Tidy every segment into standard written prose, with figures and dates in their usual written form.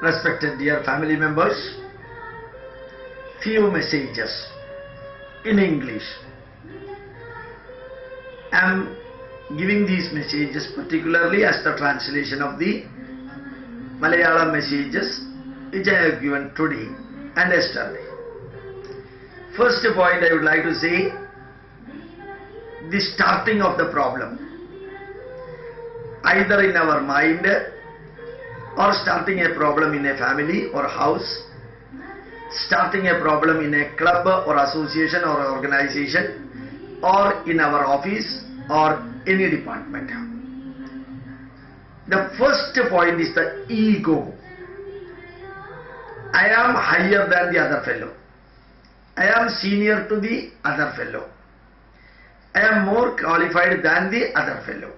Respected dear family members, few messages in English. I am giving these messages particularly as the translation of the Malayalam messages which I have given today and yesterday. First point I would like to say, the starting of the problem, either in our mind or starting a problem in a family or house, starting a problem in a club or association or organization, or in our office or any department. The first point is the ego. I am higher than the other fellow. I am senior to the other fellow. I am more qualified than the other fellow.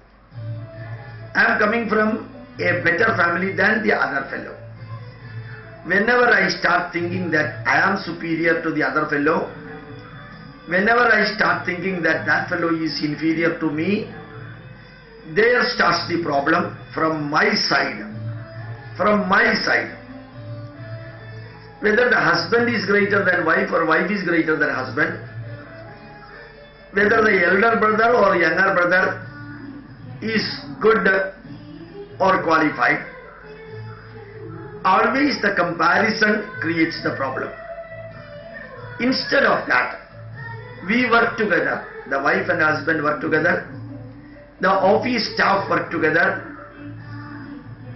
I am coming from a better family than the other fellow. Whenever I start thinking that I am superior to the other fellow, whenever I start thinking that that fellow is inferior to me, there starts the problem from my side. From my side. Whether the husband is greater than wife or wife is greater than husband, whether the elder brother or younger brother is good or qualified, always the comparison creates the problem. Instead of that, we work together. The wife and husband work together. The office staff work together.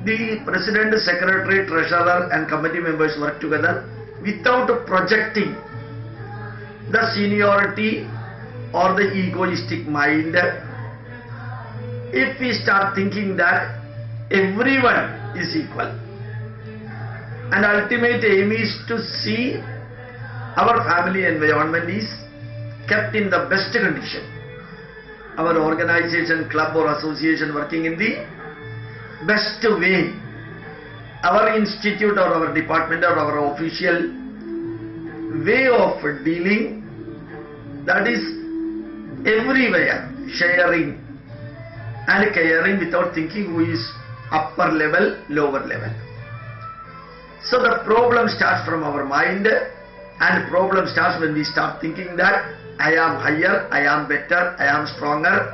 The president, secretary, treasurer and committee members work together without projecting the seniority or the egoistic mind. If we start thinking that everyone is equal, and ultimate aim is to see our family environment is kept in the best condition, our organization, club or association working in the best way, our institute or our department or our official way of dealing, that is everywhere sharing and caring without thinking who is upper level, lower level. So the problem starts from our mind, and problem starts when we start thinking that I am higher, I am better, I am stronger,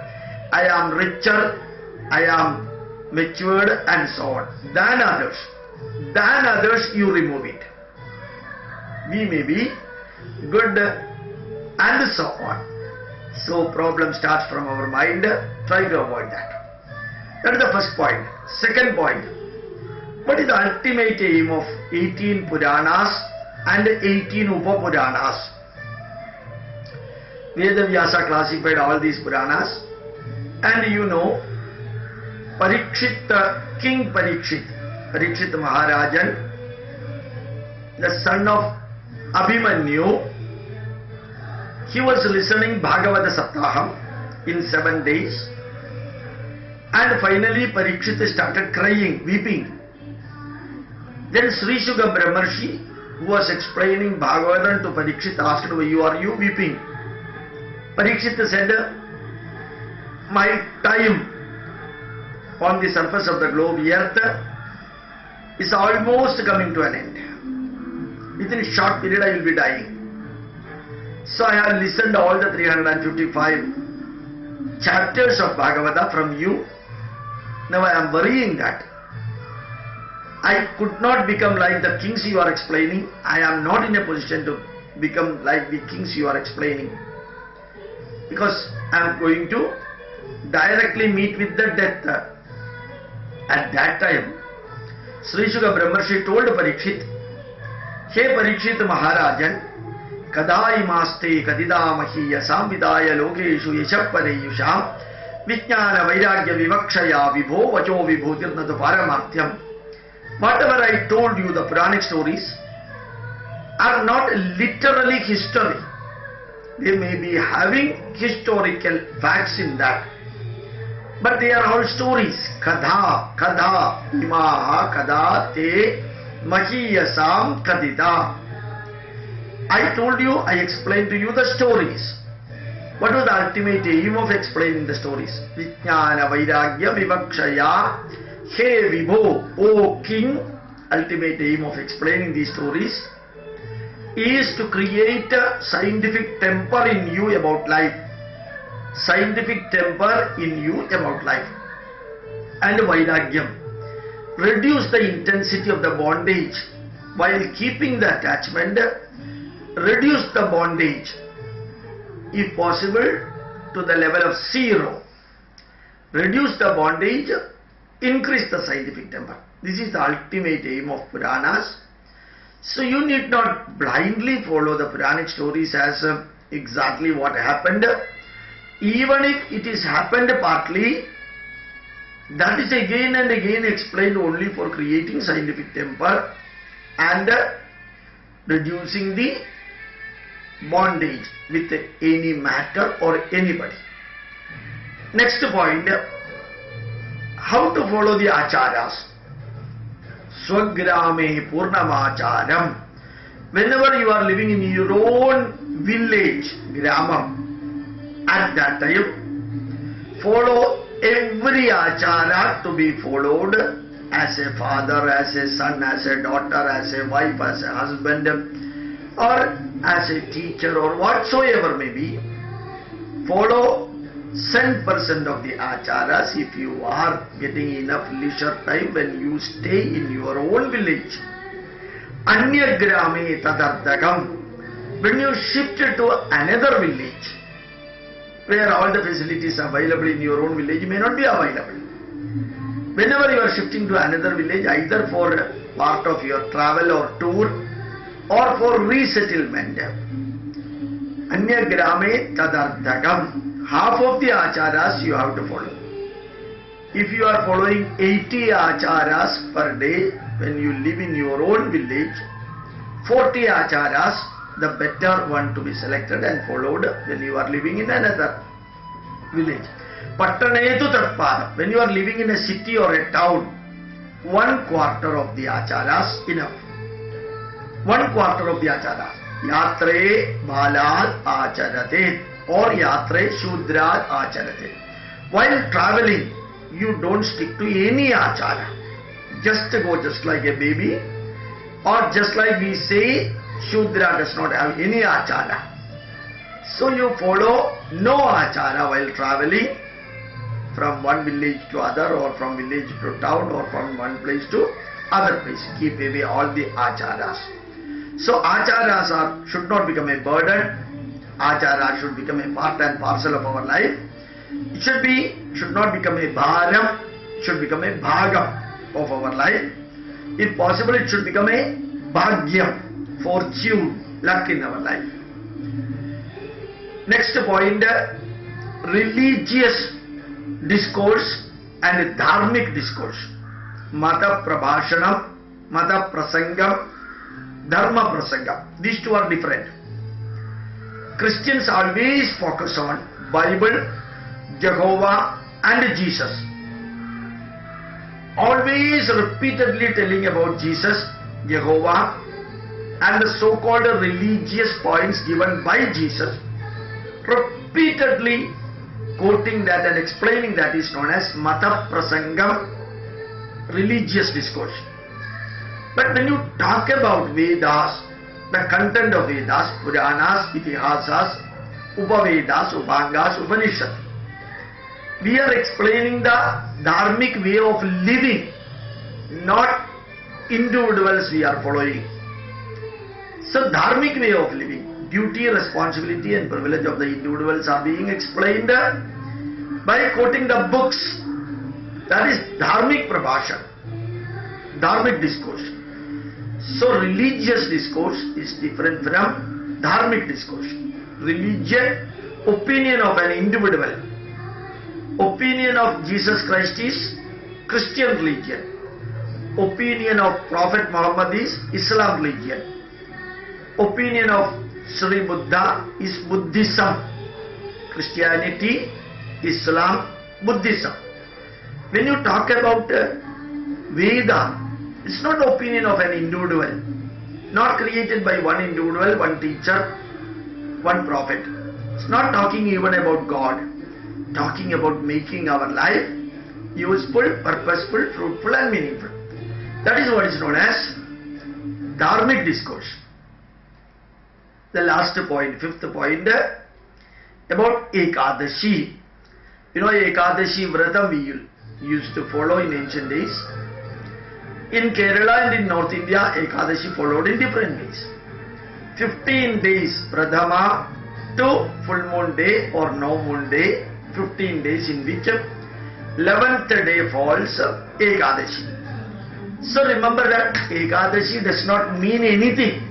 I am richer, I am matured and so on than others. Than others, you remove it. We may be good and so on. So problem starts from our mind. Try to avoid that. That is the first point. Second point, what is the ultimate aim of 18 Puranas and 18 Upapuranas? Vedavyasa classified all these Puranas, and you know Parikshit, King Parikshit Maharajan, the son of Abhimanyu, he was listening Bhagavata Saptaham in 7 days, and finally Parikshit started crying, weeping. Then Sri Shuka Brahmarshi, who was explaining Bhagavatam to Parikshit, asked, why are you weeping? Parikshit said, my time on the surface of the globe earth is almost coming to an end. Within a short period I will be dying. So I have listened all the 355 chapters of Bhagavata from you. Now I am worrying that I could not become like the kings you are explaining. I am not in a position to become like the kings you are explaining, because I am going to directly meet with the death. At that time, Sri Shuka Brahmarshi told Parikshit, He Parikshit Maharajan, Kadai Maste Kadida Mahiya Samvidaya Lokeshu Yeshappareyusham Vijnana Vairagya Vivakshaya Vibho Vacho Vibhotirnatu Paramartyam. Whatever I told you, the Puranic stories are not literally history. They may be having historical facts in that, but they are all stories. Kada, kada, imaha, kada, te, mahiyasam, kadita. I told you, I explained to you the stories. What was the ultimate aim of explaining the stories? Vijnana Vairagya Vivakshaya. Hey Vibho, O King, ultimate aim of explaining these stories is to create a scientific temper in you about life. Scientific temper in you about life. And Vairagyam. Reduce the intensity of the bondage while keeping the attachment. Reduce the bondage, if possible, to the level of 0. Reduce the bondage, increase the scientific temper. This is the ultimate aim of Puranas. So you need not blindly follow the Puranic stories as exactly what happened. Even if it is happened partly, that is again and again explained only for creating scientific temper and reducing the bondage with any matter or anybody. Next point, how to follow the acharas. Swagrame Purnamacharam. Whenever you are living in your own village, Gramam, at that time, follow every achara to be followed as a father, as a son, as a daughter, as a wife, as a husband, or as a teacher, or whatsoever may be. Follow 100% of the acharas if you are getting enough leisure time when you stay in your own village. Anya grame tadardagam. When you shift to another village, where all the facilities available in your own village may not be available. Whenever you are shifting to another village, either for part of your travel or tour, or for resettlement, Anya grame tadardagam. Half of the acharas you have to follow. If you are following 80 acharas per day when you live in your own village, 40 acharas, the better one to be selected and followed when you are living in another village. Pattanetu tatpada. When you are living in a city or a town, 1/4 of the acharas enough. 1/4 of the acharas. Yatre balad acharate. Or yatre shudrat acharate. While traveling, you don't stick to any achara. Just go just like a baby, or just like we say, Shudra does not have any achara. So you follow no achara while traveling from one village to other, or from village to town, or from one place to other place. Keep away all the acharas. So acharas should not become a burden. Achara should become a part and parcel of our life. It should not become a bharam, it should become a bhagam of our life. If possible, it should become a bhagyam, fortune, luck in our life. Next point, religious discourse and dharmic discourse. Mata prabhashanam, mata prasangam, dharma prasangam. These two are different. Christians always focus on Bible, Jehovah and Jesus. Always repeatedly telling about Jesus, Jehovah and the so-called religious points given by Jesus. Repeatedly quoting that and explaining that is known as Mata Prasangam, religious discourse. But when you talk about Vedas, the content of Vedas, Puranas, Itihasas, Upavedas, Upangas, Upanishad, we are explaining the dharmic way of living, not individuals we are following. So dharmic way of living, duty, responsibility and privilege of the individuals are being explained by quoting the books. That is dharmic prabhashan, dharmic discourse. So religious discourse is different from dharmic discourse. Religion, opinion of an individual. Opinion of Jesus Christ is Christian religion. Opinion of Prophet Muhammad is Islam religion. Opinion of Sri Buddha is Buddhism. Christianity, Islam, Buddhism. When you talk about Veda, it's not the opinion of an individual, not created by one individual, one teacher, one prophet. It's not talking even about God, talking about making our life useful, purposeful, fruitful and meaningful. That is what is known as dharmic discourse. The last point, fifth point, about Ekadashi. You know, Ekadashi Vratam we used to follow in ancient days. In Kerala and in North India, Ekadashi followed in different ways. 15 days, Pradhama to full moon day or no moon day, 15 days in which 11th day falls Ekadashi. So remember that Ekadashi does not mean anything.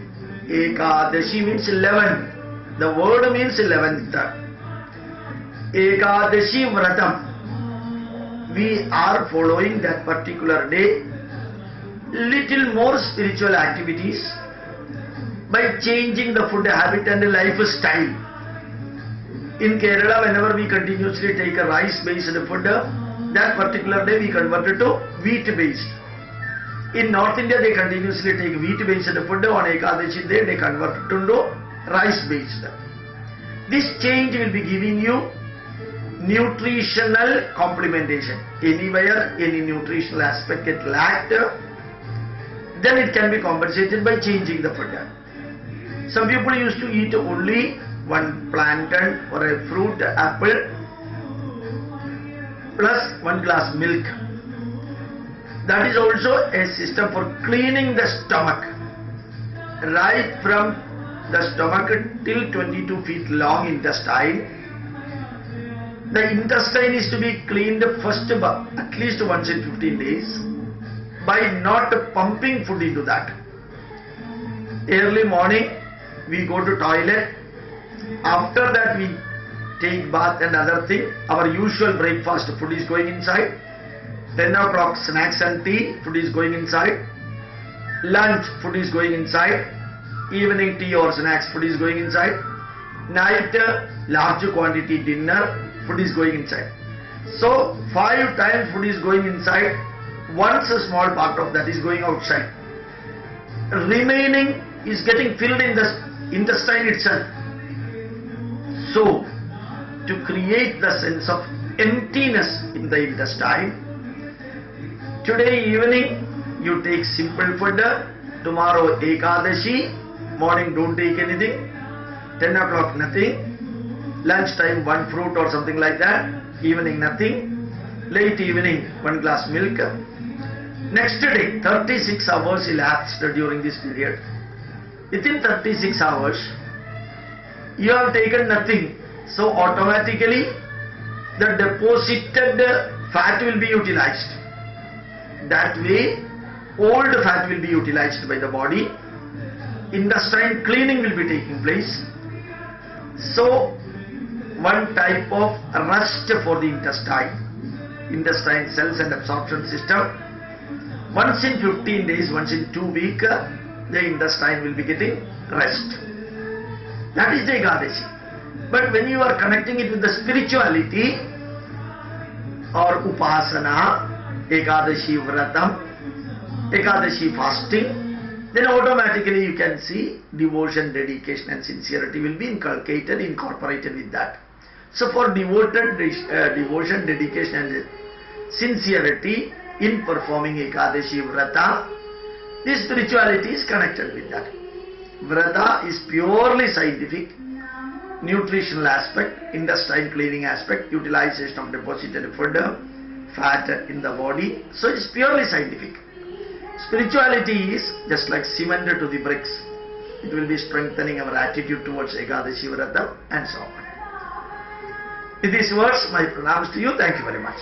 Ekadashi means 11. The word means 11th. Ekadashi Vratam. We are following that particular day little more spiritual activities by changing the food habit and lifestyle. In Kerala, whenever we continuously take a rice-based food, that particular day we converted to wheat-based. In North India, they continuously take wheat-based food. On Ekadashi day, they convert it into rice-based. This change will be giving you nutritional complementation. Anywhere any nutritional aspect get lacked, then it can be compensated by changing the food. Some people used to eat only one plantain or a fruit, apple, plus 1 glass milk. That is also a system for cleaning the stomach, right from the stomach till 22 feet long intestine. The intestine is to be cleaned first at least once in 15 days by not pumping food into that. Early morning we go to toilet. After that we take bath and other thing. Our usual breakfast food is going inside. 10 o'clock snacks and tea, food is going inside. Lunch, food is going inside. Evening tea or snacks, food is going inside. Night, large quantity dinner, food is going inside. So 5 times food is going inside. Once a small part of that is going outside. Remaining is getting filled in the intestine itself. So, to create the sense of emptiness in the intestine, today evening you take simple food, tomorrow Ekadashi, morning don't take anything, 10 o'clock nothing, lunchtime 1 fruit or something like that, evening nothing, late evening 1 glass milk. Next day 36 hours elapsed during this period. Within 36 hours you have taken nothing, so automatically the deposited fat will be utilized. That way old fat will be utilized by the body, intestine cleaning will be taking place. So one type of rest for the intestine cells and absorption system. Once in 15 days, once in 2 weeks, the intestine will be getting rest. That is the Ekadashi. But when you are connecting it with the spirituality or upasana, Ekadashi Vratam, Ekadashi fasting, then automatically you can see devotion, dedication and sincerity will be incorporated with that. So for devoted devotion, dedication and sincerity in performing Ekadashi Vrata, this spirituality is connected with that. Vrata is purely scientific, nutritional aspect, intestine cleaning aspect, utilization of deposited food, fat in the body. So it is purely scientific. Spirituality is just like cement to the bricks. It will be strengthening our attitude towards Ekadashi Vrata and so on. With these words, my pranams to you. Thank you very much.